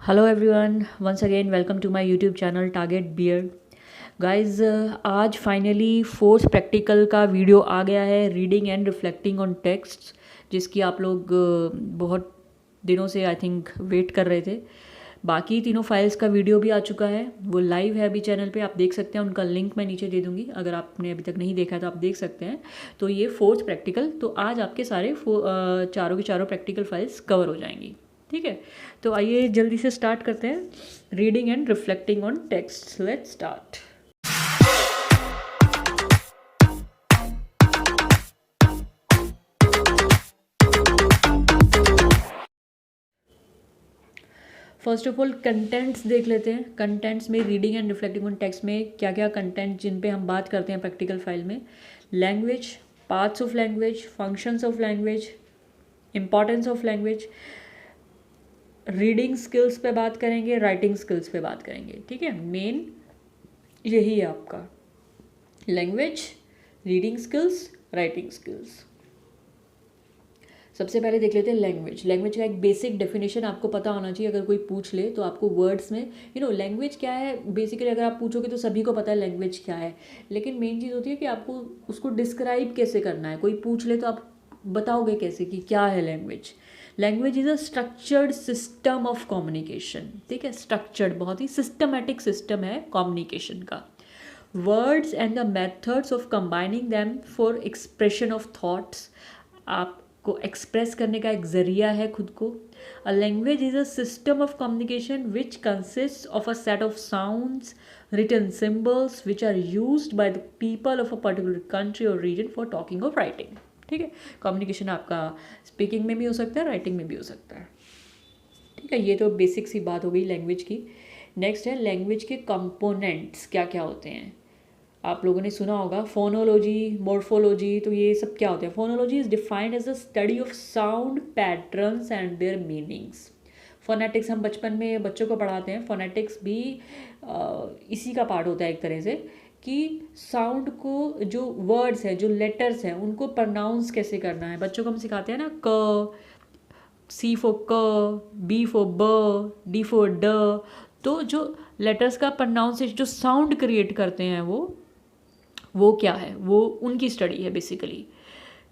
Hello everyone, once again welcome to my YouTube channel Target Beard. Guys, आज finally fourth practical का video आ गया है, reading and reflecting on text, जिसकी आप लोग बहुत दिनों से आई थिंक वेट कर रहे थे। बाकी तीनों फाइल्स का वीडियो भी आ चुका है, वो लाइव है अभी चैनल पे, आप देख सकते हैं। उनका लिंक मैं नीचे दे दूंगी, अगर आपने अभी तक नहीं देखा है तो आप देख सकते हैं। तो ये फोर्थ प्रैक्टिकल, तो आज आपके सारे चारों की चारों प्रैक्टिकल फाइल्स कवर हो जाएंगी। ठीक है, तो आइए जल्दी से स्टार्ट करते हैं। Reading and reflecting on text, let's start. First of all contents देख लेते हैं। कंटेंट्स में reading and reflecting on text में क्या क्या कंटेंट जिन पे हम बात करते हैं प्रैक्टिकल फाइल में: language, parts of language, functions of language, importance of language, reading skills पे बात करेंगे, राइटिंग स्किल्स पे बात करेंगे। ठीक है, मेन यही है आपका language, reading skills, writing skills. सबसे पहले देख लेते हैं लैंग्वेज। लैंग्वेज का एक बेसिक डेफिनेशन आपको पता होना चाहिए, अगर कोई पूछ ले तो आपको वर्ड्स में लैंग्वेज क्या है बेसिकली अगर आप पूछोगे तो सभी को पता है लैंग्वेज क्या है, लेकिन मेन चीज़ होती है कि आपको उसको डिस्क्राइब कैसे करना है। कोई पूछ ले तो आप बताओगे कैसे कि क्या है language. Language is a structured system of communication. ठीक है, स्ट्रक्चर्ड, बहुत ही सिस्टमेटिक सिस्टम है कम्युनिकेशन का। Words and the methods of combining them for expression of thoughts, आपको एक्सप्रेस करने का एक जरिया है खुद को। A language is a system of communication which consist of a set of sounds, written symbols which are used by the people of a particular country or region for talking or writing। ठीक है, communication आपका speaking में भी हो सकता है, writing में भी हो सकता है। ठीक है, ये तो बेसिक सी बात हो गई लैंग्वेज की। नेक्स्ट है लैंग्वेज के कंपोनेंट्स क्या क्या होते हैं। आप लोगों ने सुना होगा फोनोलॉजी, मोर्फोलॉजी, तो ये सब क्या होते हैं। Phonology is defined as the study of sound patterns and their meanings. Phonetics हम बचपन में बच्चों को पढ़ाते हैं, फोनेटिक्स भी इसी का पार्ट होता है एक तरह से, कि साउंड को, जो वर्ड्स हैं, जो लेटर्स हैं, उनको प्रोनाउंस कैसे करना है। बच्चों को हम सिखाते हैं ना, क, सी फॉर क, बी फॉर ब, डी फॉर ड। तो जो लेटर्स का प्रोनाउंसिएशन, जो साउंड क्रिएट करते हैं वो क्या है, वो उनकी स्टडी है बेसिकली।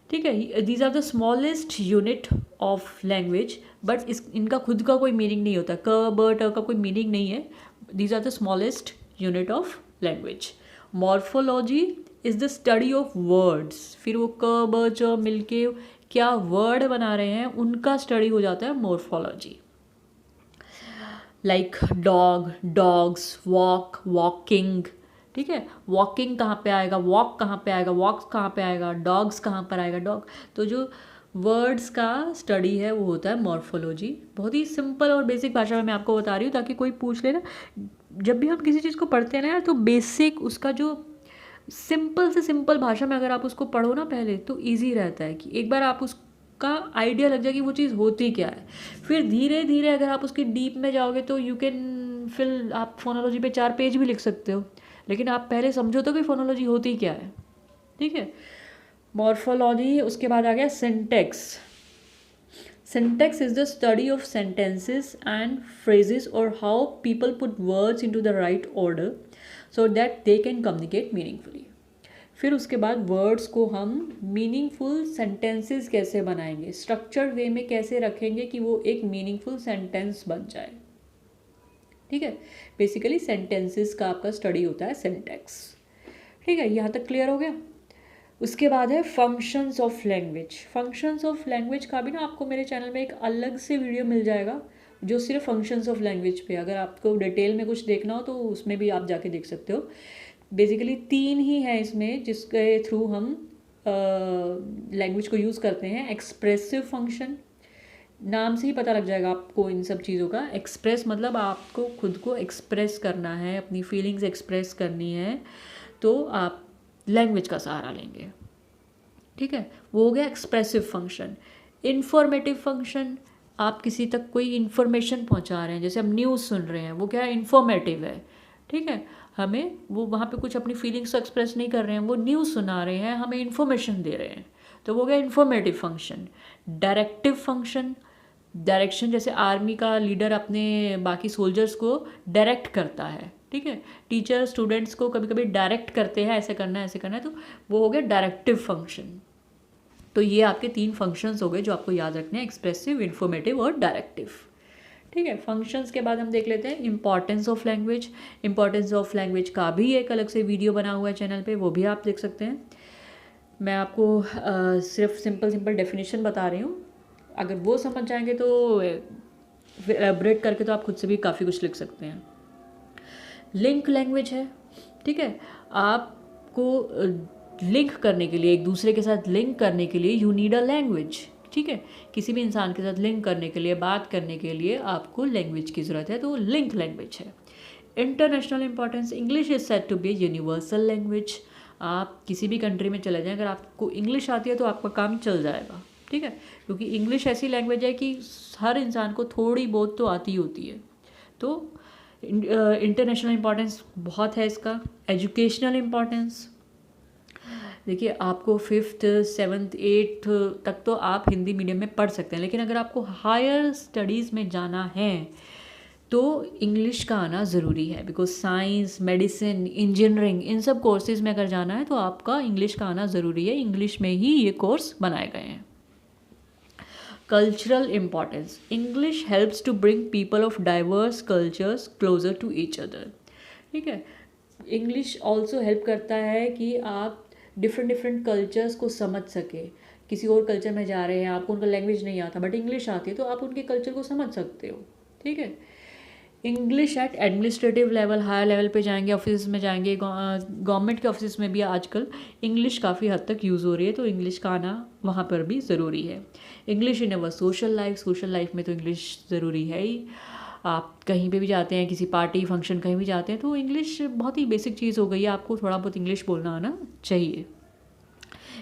ठीक है, these are the smallest unit of language, but इनका खुद का कोई मीनिंग नहीं होता। क ब ट का कोई मीनिंग नहीं है। These are the smallest unit of language. Morphology is the study of words, फिर वो क ब च मिलके क्या वर्ड बना रहे हैं उनका स्टडी हो जाता है morphology. Like dog, dogs, walk, walking. ठीक है, वॉकिंग कहाँ पे आएगा, वॉक कहाँ पे आएगा, वॉक्स कहाँ पे आएगा, डॉग्स कहाँ पर आएगा, डॉग। तो जो वर्ड्स का स्टडी है वो होता है मॉर्फोलॉजी। बहुत ही सिंपल और बेसिक भाषा में मैं आपको बता रही हूँ, ताकि कोई पूछ ले ना, जब भी हम किसी चीज़ को पढ़ते हैं ना यार, तो बेसिक उसका जो सिंपल से सिंपल भाषा में अगर आप उसको पढ़ो ना पहले, तो ईजी रहता है कि एक बार आप उसका आइडिया लग जाए कि वो चीज़ होती क्या है। फिर धीरे धीरे अगर आप उसकी डीप में जाओगे तो यू कैन फिल, आप फोनोलॉजी पे 4 पेज भी लिख सकते हो, लेकिन आप पहले समझो तो कि फोनोलॉजी होती क्या है। ठीक है, मॉर्फोलॉजी। उसके बाद आ गया syntax. Syntax is the study of sentences and phrases और how people put words into the right order so that they can communicate meaningfully. फिर उसके बाद वर्ड्स को हम मीनिंगफुल सेंटेंसेस कैसे बनाएंगे, स्ट्रक्चर्ड वे में कैसे रखेंगे कि वो एक मीनिंगफुल सेंटेंस बन जाए। ठीक है, बेसिकली सेंटेंसेस का आपका स्टडी होता है सिंटैक्स। ठीक है, यहाँ तक क्लियर हो गया। उसके बाद है functions of language. Functions of language का भी ना आपको मेरे चैनल में एक अलग से वीडियो मिल जाएगा जो सिर्फ फंक्शंस ऑफ लैंग्वेज पे, अगर आपको डिटेल में कुछ देखना हो तो उसमें भी आप जाके देख सकते हो। बेसिकली 3 ही है इसमें जिसके थ्रू हम लैंग्वेज को यूज़ करते हैं। एक्सप्रेसिव फंक्शन, नाम से ही पता लग जाएगा आपको इन सब चीज़ों का। एक्सप्रेस मतलब आपको खुद को एक्सप्रेस करना है, अपनी फीलिंग्स एक्सप्रेस करनी है, तो आप लैंग्वेज का सहारा लेंगे। ठीक है, वो हो गया एक्सप्रेसिव फंक्शन। इंफॉर्मेटिव फंक्शन, आप किसी तक कोई इन्फॉर्मेशन पहुंचा रहे हैं, जैसे हम न्यूज़ सुन रहे हैं, वो क्या है, इन्फॉर्मेटिव है। ठीक है, हमें वो वहाँ पे कुछ अपनी फीलिंग्स एक्सप्रेस नहीं कर रहे हैं, वो न्यूज़ सुना रहे हैं, हमें इन्फॉर्मेशन दे रहे हैं, तो वो गया informative function. Directive function, direction, जैसे आर्मी का लीडर अपने बाकी सोल्जर्स को डायरेक्ट करता है, ठीक है। टीचर स्टूडेंट्स को कभी कभी डायरेक्ट करते हैं, ऐसे करना है ऐसे करना है, तो वो हो गया डायरेक्टिव फंक्शन। तो ये आपके 3 फंक्शंस हो गए जो आपको याद रखने हैं, एक्सप्रेसिव, इन्फॉर्मेटिव और डायरेक्टिव, ठीक है। फंक्शंस के बाद हम देख लेते हैं importance of language. Importance of language का भी एक अलग से वीडियो बना हुआ है चैनल पे, वो भी आप देख सकते हैं। मैं आपको सिर्फ सिंपल डेफिनेशन बता रही हूँ, अगर वो समझ जाएंगे तो एलेबरेट करके तो आप खुद से भी काफ़ी कुछ लिख सकते हैं। लिंक लैंग्वेज है, ठीक है। आपको लिंक करने के लिए, एक दूसरे के साथ लिंक करने के लिए यू नीड अ लैंग्वेज, ठीक है। किसी भी इंसान के साथ लिंक करने के लिए, बात करने के लिए आपको लैंग्वेज की ज़रूरत है, तो लिंक लैंग्वेज है। International importance, English is said to be universal language. आप किसी भी कंट्री में चले जाएं, अगर आपको इंग्लिश आती है तो आपका काम चल जाएगा, ठीक है। क्योंकि इंग्लिश ऐसी लैंग्वेज है कि हर इंसान को थोड़ी बहुत तो आती होती है। तो इंटरनेशनल इंपॉर्टेंस बहुत है इसका। एजुकेशनल इंपॉर्टेंस, देखिए आपको 5th 7th 8th तक तो आप हिंदी मीडियम में पढ़ सकते हैं, लेकिन अगर आपको हायर स्टडीज़ में जाना है तो इंग्लिश का आना ज़रूरी है। बिकॉज साइंस, मेडिसिन, इंजीनियरिंग, इन सब कोर्सेज़ में अगर जाना है तो आपका इंग्लिश का आना ज़रूरी है। इंग्लिश में ही ये कोर्स बनाए गए हैं। Cultural importance, English helps to bring people of diverse cultures closer to each other, ठीक है। इंग्लिश ऑल्सो हेल्प करता है कि आप डिफरेंट कल्चर्स को समझ सके। किसी और कल्चर में जा रहे हैं, आपको उनका लैंग्वेज नहीं आता बट इंग्लिश आती है, तो आप उनके कल्चर को समझ सकते हो, ठीक है। English at administrative level, higher level पे जाएंगे, ऑफिस में जाएंगे, गवर्नमेंट के ऑफिस में भी आजकल इंग्लिश काफ़ी हद तक यूज़ हो रही है, तो इंग्लिश का आना वहाँ पर भी ज़रूरी है। English in our social life में तो इंग्लिश ज़रूरी है ही। आप कहीं पे भी जाते हैं, किसी पार्टी फंक्शन कहीं भी जाते हैं, तो इंग्लिश बहुत ही बेसिक चीज़ हो गई है, आपको थोड़ा बहुत इंग्लिश बोलना आना चाहिए।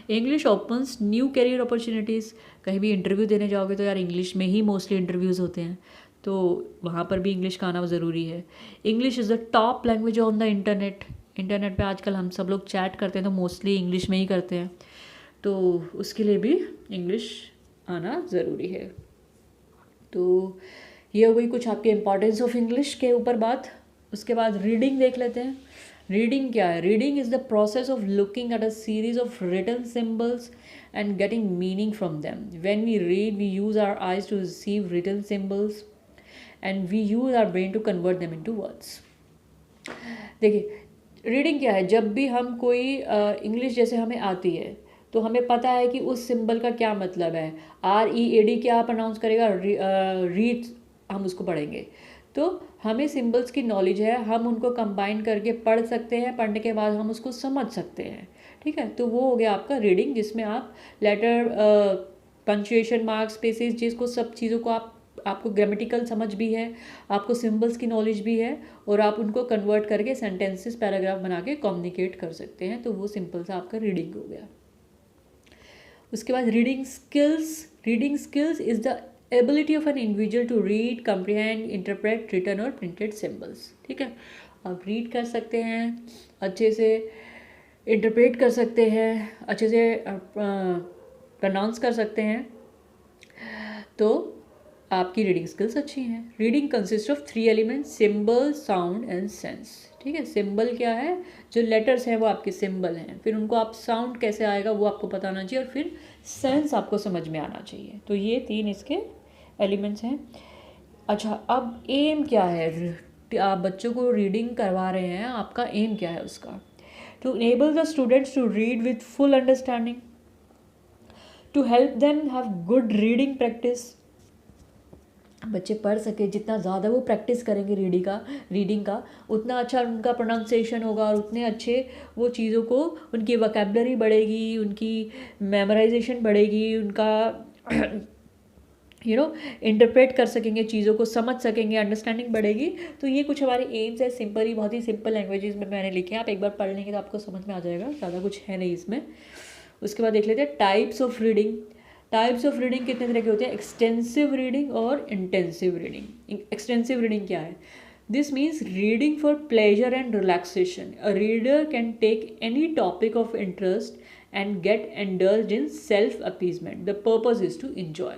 English opens new career opportunities, कहीं भी इंटरव्यू देने जाओगे तो यार इंग्लिश में ही मोस्टली इंटरव्यूज़ होते हैं, तो वहाँ पर भी इंग्लिश का आना ज़रूरी है। English is the top language on the internet. Internet पे आजकल हम सब लोग चैट करते हैं तो मोस्टली इंग्लिश में ही करते हैं, तो उसके लिए भी इंग्लिश आना ज़रूरी है। तो ये हो गई कुछ आपके इम्पॉर्टेंस ऑफ इंग्लिश के ऊपर बात। उसके बाद रीडिंग देख लेते हैं। रीडिंग क्या है? Reading is the process of looking at a series of written symbols and getting meaning from them. When we read we use our eyes to receive written symbols and we use our brain to convert them into words. देखिए reading क्या है? जब भी हम कोई English जैसे हमें आती है तो हमें पता है कि उस सिंबल का क्या मतलब है। READ क्या प्रोनाउंस करेगा, रीड हम उसको पढ़ेंगे, तो हमें सिंबल्स की नॉलेज है, हम उनको कंबाइन करके पढ़ सकते हैं, पढ़ने के बाद हम उसको समझ सकते हैं, ठीक है। तो वो हो गया आपका रीडिंग, जिसमें आप लेटर, पंक्चुएशन मार्क्स, स्पेसेस, जिसको सब चीज़ों को आपको ग्रामेटिकल समझ भी है, आपको सिंबल्स की नॉलेज भी है, और आप उनको कन्वर्ट करके सेंटेंसेस, पैराग्राफ बना के कम्युनिकेट कर सकते हैं, तो वो सिंपल सा आपका रीडिंग हो गया। उसके बाद reading skills is the ability of an individual to read, comprehend, interpret written और प्रिंटेड सिम्बल्स, ठीक है। आप रीड कर सकते हैं अच्छे से, इंटरप्रेट कर सकते हैं अच्छे से, प्रोनाउंस कर सकते हैं, तो आपकी रीडिंग स्किल्स अच्छी हैं। Reading consist of 3 elements, symbol, sound and sense, ठीक है। सिंबल क्या है? जो लेटर्स हैं वो आपके सिंबल हैं, फिर उनको आप साउंड कैसे आएगा वो आपको पता होना चाहिए, और फिर सेंस आपको समझ में आना चाहिए। तो ये 3 इसके एलिमेंट्स हैं। अच्छा, अब एम क्या है? आप बच्चों को रीडिंग करवा रहे हैं, आपका एम क्या है उसका? To enable the students to read with full understanding, to help them have good reading practice. बच्चे पढ़ सके, जितना ज़्यादा वो प्रैक्टिस करेंगे रीडिंग का उतना अच्छा उनका प्रोनाउंसिएशन होगा, और उतने अच्छे वो चीज़ों को, उनकी वोकैबुलरी बढ़ेगी, उनकी मेमोराइजेशन बढ़ेगी, उनका इंटरप्रेट कर सकेंगे, चीज़ों को समझ सकेंगे, अंडरस्टैंडिंग बढ़ेगी। तो ये कुछ हमारे एम्स है, सिंपल ही, बहुत ही सिंपल लैंग्वेजेस में मैंने लिखे हैं, आप एक बार पढ़ लेंगे तो आपको समझ में आ जाएगा, ज़्यादा कुछ है नहीं इसमें। उसके बाद देख लेते हैं types of reading. Types of reading कितने तरह के होते हैं? एक्सटेंसिव रीडिंग और इंटेंसिव रीडिंग। एक्सटेंसिव रीडिंग क्या है? This means reading for pleasure and relaxation. A reader can take any topic of interest and get indulged in self appeasement. The purpose is to enjoy.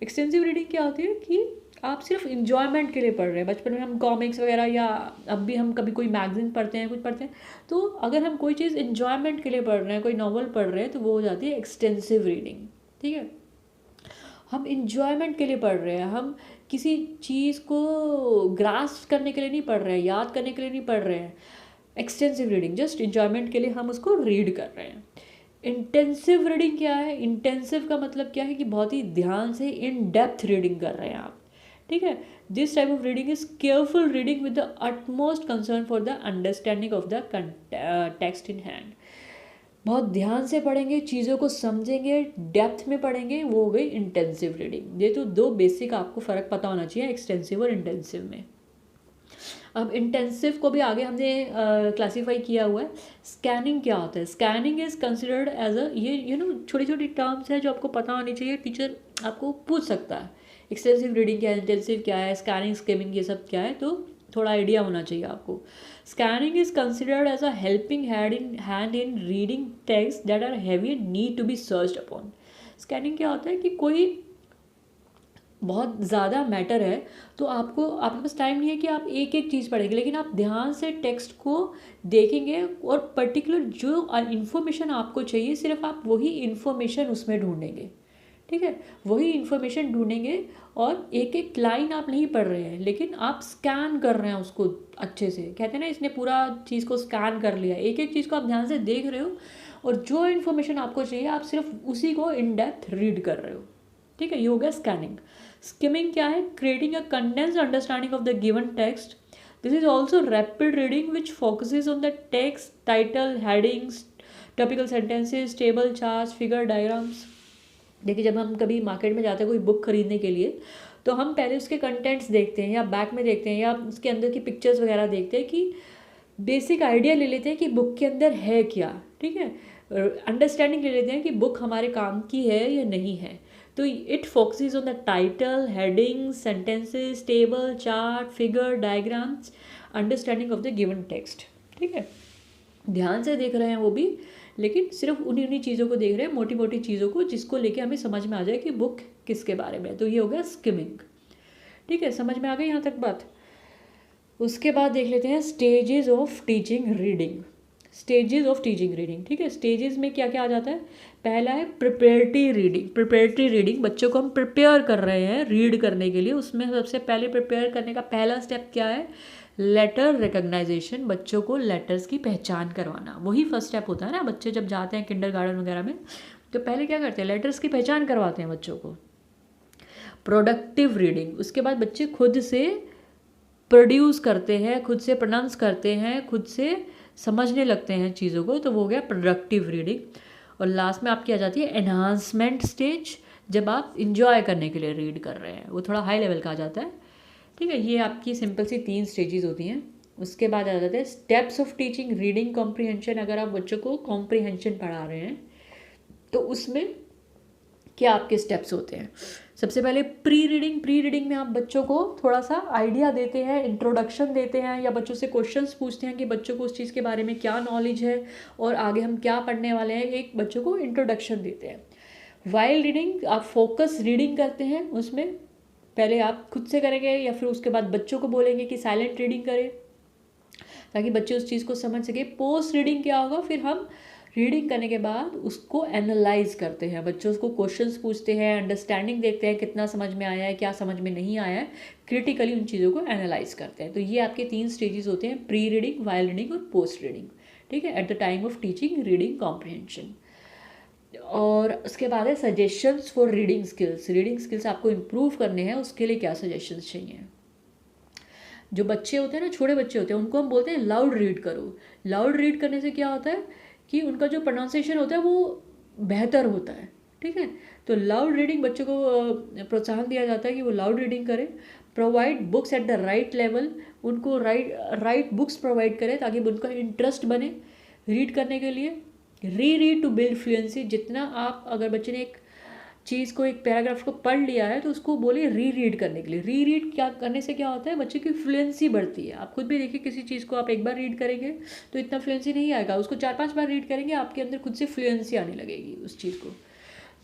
Extensive reading क्या होती है कि आप सिर्फ enjoyment के लिए पढ़ रहे हैं। बचपन में हम कॉमिक्स वगैरह या अब भी हम कभी कोई मैगजीन पढ़ते हैं, कुछ पढ़ते हैं, तो अगर हम कोई चीज़ इंजॉयमेंट के लिए पढ़ रहे हैं, कोई नॉवल पढ़ रहे हैं, तो वो हो जाती है एक्सटेंसिव रीडिंग। ठीक है, हम इंजॉयमेंट के लिए पढ़ रहे हैं, हम किसी चीज़ को ग्रास्प करने के लिए नहीं पढ़ रहे हैं, याद करने के लिए नहीं पढ़ रहे हैं। एक्सटेंसिव रीडिंग जस्ट इंजॉयमेंट के लिए हम उसको रीड कर रहे हैं। इंटेंसिव रीडिंग क्या है? इंटेंसिव का मतलब क्या है कि बहुत ही ध्यान से इन डेप्थ रीडिंग कर रहे हैं आप। ठीक है, this type of reading is careful reading with the utmost concern for the understanding of the text in hand. बहुत ध्यान से पढ़ेंगे, चीज़ों को समझेंगे, डेप्थ में पढ़ेंगे, वो हो गई इंटेंसिव रीडिंग। ये तो दो बेसिक आपको फ़र्क पता होना चाहिए एक्सटेंसिव और इंटेंसिव में। अब इंटेंसिव को भी आगे हमने क्लासीफाई किया हुआ है। स्कैनिंग क्या होता है? Scanning is considered as a, ये छोटी छोटी टर्म्स है जो आपको पता होनी चाहिए, टीचर आपको पूछ सकता है एक्सटेंसिव रीडिंग क्या है, इंटेंसिव क्या है, स्कैनिंग, स्किमिंग, ये सब क्या है, तो थोड़ा आइडिया होना चाहिए आपको। Scanning is considered as a helping hand in reading text that are heavy and need to be searched upon. Scanning क्या होता है कि कोई बहुत ज़्यादा मैटर है तो आपके पास टाइम नहीं है कि आप एक एक चीज़ पढ़ेंगे, लेकिन आप ध्यान से टेक्स्ट को देखेंगे और पर्टिकुलर जो इन्फॉर्मेशन आपको चाहिए सिर्फ आप वही इन्फॉर्मेशन उसमें ढूंढेंगे। ठीक है, वही इन्फॉर्मेशन ढूंढेंगे और एक एक लाइन आप नहीं पढ़ रहे हैं, लेकिन आप स्कैन कर रहे हैं उसको अच्छे से। कहते हैं ना, इसने पूरा चीज़ को स्कैन कर लिया, एक एक चीज़ को आप ध्यान से देख रहे हो और जो इन्फॉर्मेशन आपको चाहिए आप सिर्फ उसी को इन डेप्थ रीड कर रहे हो। ठीक है, ये हो गया स्कैनिंग। स्किमिंग क्या है? Creating a condensed understanding of the given text. This is also rapid reading which focuses on the text, title, headings, topical sentences, table, charts, figure, diagrams. देखिए, जब हम कभी मार्केट में जाते हैं कोई बुक खरीदने के लिए, तो हम पहले उसके कंटेंट्स देखते हैं या बैक में देखते हैं या उसके अंदर की पिक्चर्स वगैरह देखते हैं कि बेसिक आइडिया ले लेते हैं कि बुक के अंदर है क्या। ठीक है, अंडरस्टैंडिंग ले लेते हैं कि बुक हमारे काम की है या नहीं है। तो it focuses on the title, heading, sentences, table, chart, figure, diagrams, understanding of the given text. ठीक है, ध्यान से देख रहे हैं वो भी, लेकिन सिर्फ उन्हीं चीज़ों को देख रहे हैं, मोटी मोटी चीज़ों को, जिसको लेके हमें समझ में आ जाए कि बुक किसके बारे में है। तो ये हो गया स्किमिंग। ठीक है, समझ में आ गई यहाँ तक बात? उसके बाद देख लेते हैं stages of teaching reading. Stages of teaching reading. ठीक है, स्टेजेस में क्या क्या आ जाता है? पहला है प्रिपेरेटरी रीडिंग। प्रिपेरेटरी रीडिंग, बच्चों को हम प्रिपेयर कर रहे हैं रीड करने के लिए। उसमें सबसे पहले प्रिपेयर करने का पहला स्टेप क्या है? Letter recognization. बच्चों को लेटर्स की पहचान करवाना, वही फर्स्ट स्टेप होता है ना। बच्चे जब जाते हैं किंडरगार्टन वगैरह में, तो पहले क्या करते हैं? लेटर्स की पहचान करवाते हैं बच्चों को। प्रोडक्टिव रीडिंग, उसके बाद बच्चे खुद से प्रोड्यूस करते हैं, खुद से प्रोनाउंस करते हैं, खुद से समझने लगते हैं चीज़ों को, तो वो हो गया प्रोडक्टिव रीडिंग। और लास्ट में आपकी आ जाती है एनहांसमेंट स्टेज, जब आप इंजॉय करने के लिए रीड कर रहे हैं, वो थोड़ा हाई लेवल का आ जाता है। ठीक है, ये आपकी सिंपल सी 3 स्टेजेस होती हैं। उसके बाद आ जाते हैं steps of teaching reading comprehension. अगर आप बच्चों को कॉम्प्रीहेंशन पढ़ा रहे हैं तो उसमें क्या आपके स्टेप्स होते हैं? सबसे पहले प्री रीडिंग। प्री रीडिंग में आप बच्चों को थोड़ा सा आइडिया देते हैं, इंट्रोडक्शन देते हैं, या बच्चों से क्वेश्चंस पूछते हैं कि बच्चों को उस चीज़ के बारे में क्या नॉलेज है और आगे हम क्या पढ़ने वाले हैं। एक बच्चों को इंट्रोडक्शन देते हैं। वाइल रीडिंग, आप फोकस रीडिंग करते हैं। उसमें पहले आप खुद से करेंगे या फिर उसके बाद बच्चों को बोलेंगे कि साइलेंट रीडिंग करें, ताकि बच्चे उस चीज़ को समझ सके। पोस्ट रीडिंग क्या होगा? फिर हम रीडिंग करने के बाद उसको एनालाइज करते हैं, बच्चों को क्वेश्चंस पूछते हैं, अंडरस्टैंडिंग देखते हैं कितना समझ में आया है, क्या समझ में नहीं आया है, क्रिटिकली उन चीज़ों को एनालाइज करते हैं। तो ये आपके 3 स्टेजेस होते हैं, प्री रीडिंग, वाइल रीडिंग और पोस्ट रीडिंग। ठीक है, at the time of teaching reading comprehension. और उसके बाद है suggestions for reading skills. Reading skills आपको इम्प्रूव करने हैं, उसके लिए क्या सजेशंस चाहिए? जो बच्चे होते हैं ना, छोटे बच्चे होते हैं, उनको हम बोलते हैं लाउड रीड करो। लाउड रीड करने से क्या होता है कि उनका जो प्रोनाउंसिएशन होता है वो बेहतर होता है। ठीक है, तो लाउड रीडिंग बच्चों को प्रोत्साहन दिया जाता है कि वो लाउड रीडिंग करें। Provide books at the right level, उनको राइट बुक्स प्रोवाइड करें ताकि उनका इंटरेस्ट बने रीड करने के लिए। रीड टू बिल्ड फ्लुएंसी, जितना आप, अगर बच्चे ने एक चीज़ को, एक पैराग्राफ को पढ़ लिया है तो उसको बोलिए रीड करने के लिए। रीड क्या करने से क्या होता है? बच्चे की फ्लुएंसी बढ़ती है। आप खुद भी देखिए, किसी चीज़ को आप एक बार रीड करेंगे तो इतना फ्लुएंसी नहीं आएगा, उसको 4-5 बार रीड करेंगे, आपके अंदर खुद से फ्लुएंसी आने लगेगी उस चीज़ को।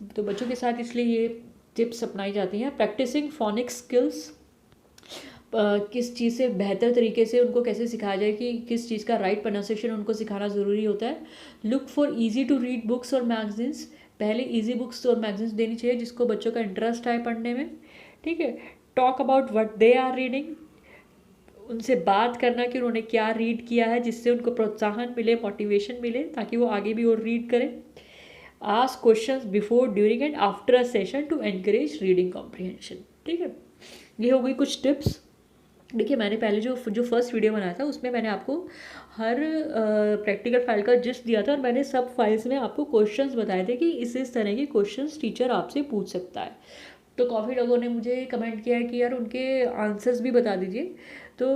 तो बच्चों के साथ इसलिए ये टिप्स अपनाई जाती हैं। प्रैक्टिसिंग फोनिक स्किल्स, किस चीज़ से बेहतर तरीके से उनको कैसे सिखाया जाए कि किस चीज़ का राइट प्रोनाउंसिएशन उनको सिखाना ज़रूरी होता है। Look for easy to read books और मैगजीन्स, पहले ईजी बुक्स और मैगजीन्स देनी चाहिए जिसको बच्चों का इंटरेस्ट आए पढ़ने में, ठीक है। Talk about what they are reading, उनसे बात करना कि उन्होंने क्या रीड किया है जिससे उनको प्रोत्साहन मिले, मोटिवेशन मिले, ताकि वो आगे भी और रीड करें। Ask questions before, during and after a session to encourage reading comprehension, ठीक है। ये हो गई कुछ टिप्स। देखिए मैंने पहले जो फर्स्ट वीडियो बनाया था उसमें मैंने आपको हर प्रैक्टिकल फाइल का जिस्ट दिया था और मैंने सब फाइल्स में आपको क्वेश्चंस बताए थे कि इस तरह के क्वेश्चंस टीचर आपसे पूछ सकता है। तो काफ़ी लोगों ने मुझे कमेंट किया है कि यार उनके आंसर्स भी बता दीजिए। तो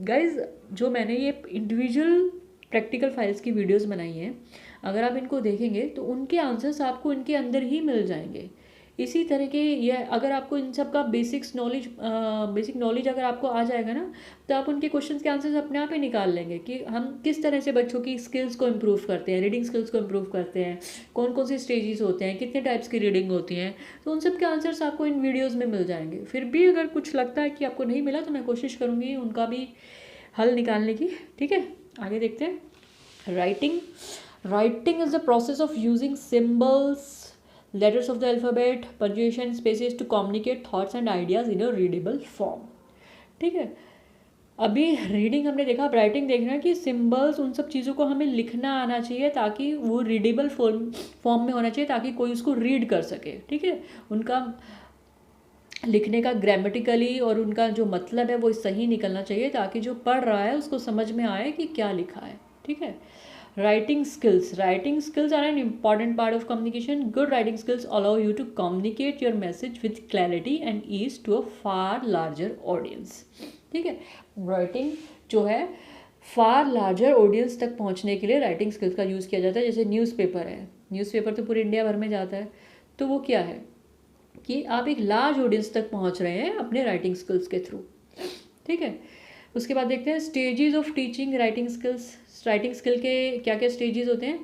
गाइज जो मैंने ये इंडिविजुअल प्रैक्टिकल फाइल्स की वीडियोस बनाई हैं, अगर आप इनको देखेंगे तो उनके आंसर्स आपको इनके अंदर ही मिल जाएंगे। इसी तरह के ये अगर आपको इन सब का बेसिक नॉलेज अगर आपको आ जाएगा ना, तो आप उनके क्वेश्चंस के आंसर्स अपने आप ही निकाल लेंगे कि हम किस तरह से बच्चों की स्किल्स को इम्प्रूव करते हैं, रीडिंग स्किल्स को इम्प्रूव करते हैं, कौन कौन सी स्टेजेस होते हैं, कितने टाइप्स की रीडिंग होती हैं। तो उन सब के आंसर्स आपको इन वीडियोज़ में मिल जाएंगे। फिर भी अगर कुछ लगता है कि आपको नहीं मिला तो मैं कोशिश करूँगी उनका भी हल निकालने की, ठीक है। आगे देखते हैं। Writing is the process of using symbols, letters of the alphabet, punctuation, spaces to communicate thoughts and ideas in a readable form, ठीक है। अभी रीडिंग हमने देखा, अब राइटिंग देखना है कि सिंबल्स उन सब चीज़ों को हमें लिखना आना चाहिए ताकि वो रीडेबल फॉर्म में होना चाहिए ताकि कोई उसको रीड कर सके, ठीक है। उनका लिखने का ग्रामेटिकली और उनका जो मतलब है वो सही निकलना चाहिए ताकि जो पढ़ रहा है उसको समझ में आए कि क्या लिखा है, ठीक है। Writing skills are an important part of communication. Good writing skills allow you to communicate your message with clarity and ease to a far larger audience, ठीक है। राइटिंग जो है फार लार्जर ऑडियंस तक पहुंचने के लिए राइटिंग स्किल्स का use किया जाता है। जैसे न्यूज़पेपर है, न्यूज़पेपर तो पूरे इंडिया भर में जाता है, तो वो क्या है कि आप एक लार्ज ऑडियंस तक पहुंच रहे हैं अपने राइटिंग स्किल्स के थ्रू, ठीक है। उसके बाद देखते हैं stages of teaching writing skills. Writing skill के क्या क्या स्टेजेस होते हैं।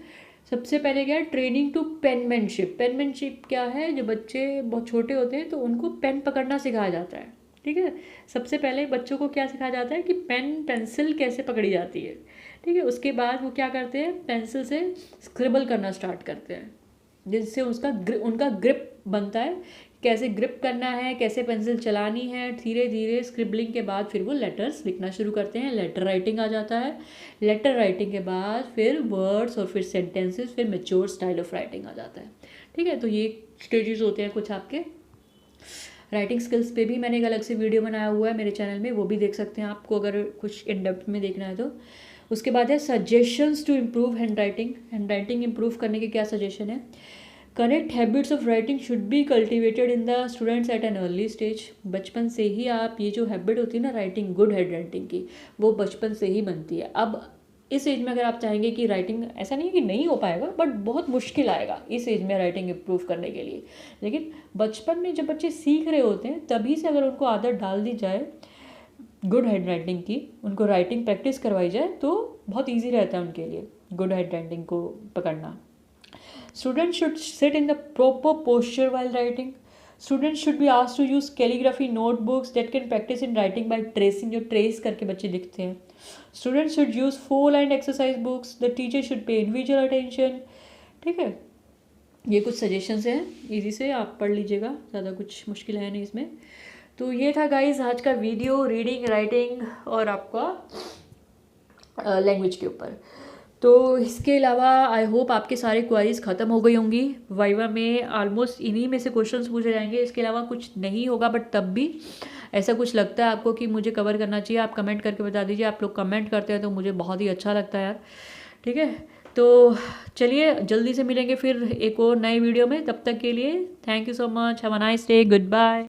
सबसे पहले क्या है, ट्रेनिंग टू पेनमैनशिप। पेनमैनशिप क्या है, जो बच्चे बहुत छोटे होते हैं तो उनको पेन पकड़ना सिखाया जाता है, ठीक है। सबसे पहले बच्चों को क्या सिखाया जाता है कि पेन पेंसिल कैसे पकड़ी जाती है, ठीक है। उसके बाद वो क्या करते हैं, पेंसिल से स्क्रिबल करना स्टार्ट करते हैं जिससे उनका ग्रिप बनता है, कैसे ग्रिप करना है, कैसे पेंसिल चलानी है। धीरे धीरे स्क्रिबलिंग के बाद फिर वो लेटर्स लिखना शुरू करते हैं, लेटर राइटिंग आ जाता है। लेटर राइटिंग के बाद फिर वर्ड्स और फिर सेंटेंसेस, फिर मैच्योर स्टाइल ऑफ राइटिंग आ जाता है, ठीक है। तो ये स्टेजेस होते हैं कुछ आपके राइटिंग स्किल्स पे भी मैंने एक अलग से वीडियो बनाया हुआ है मेरे चैनल में, वो भी देख सकते हैं आपको अगर कुछ इन डेप्थ में देखना है तो। उसके बाद है suggestions to improve handwriting improve करने के क्या सजेशन है। Correct habits of writing should be cultivated in the students at an early stage. बचपन से ही आप ये जो हैबिट होती है ना राइटिंग, गुड हैंड राइटिंग की, वो बचपन से ही बनती है। अब इस एज में अगर आप चाहेंगे कि राइटिंग, ऐसा नहीं है कि नहीं हो पाएगा, बट बहुत मुश्किल आएगा इस एज में राइटिंग इम्प्रूव करने के लिए। लेकिन बचपन में जब बच्चे सीख रहे होते हैं तभी से अगर उनको आदत डाल दी जाए गुड हैंड राइटिंग की, उनको राइटिंग प्रैक्टिस करवाई जाए तो बहुत ईजी रहता है उनके लिए गुड हैंड राइटिंग को पकड़ना। Students should sit in the proper posture while writing. Students should be asked to use calligraphy notebooks that can practice in writing by tracing, जो trace करके बच्चे लिखते हैं। Students should use 4-line exercise books. The teacher should pay individual attention. ठीक है, ये कुछ suggestions हैं, इजी से आप पढ़ लीजिएगा, ज़्यादा कुछ मुश्किल है नहीं इसमें। तो ये था गाइज आज का वीडियो रीडिंग, राइटिंग और आपका लैंग्वेज के ऊपर। तो इसके अलावा आई होप आपके सारे क्वेरीज ख़त्म हो गई होंगी। वाइवा में ऑलमोस्ट इन्हीं में से क्वेश्चंस पूछे जाएंगे, इसके अलावा कुछ नहीं होगा। बट तब भी ऐसा कुछ लगता है आपको कि मुझे कवर करना चाहिए, आप कमेंट करके बता दीजिए। आप लोग कमेंट करते हैं तो मुझे बहुत ही अच्छा लगता है यार, ठीक है। तो चलिए जल्दी से मिलेंगे फिर एक और नए वीडियो में, तब तक के लिए thank you so much, have a nice day, good bye.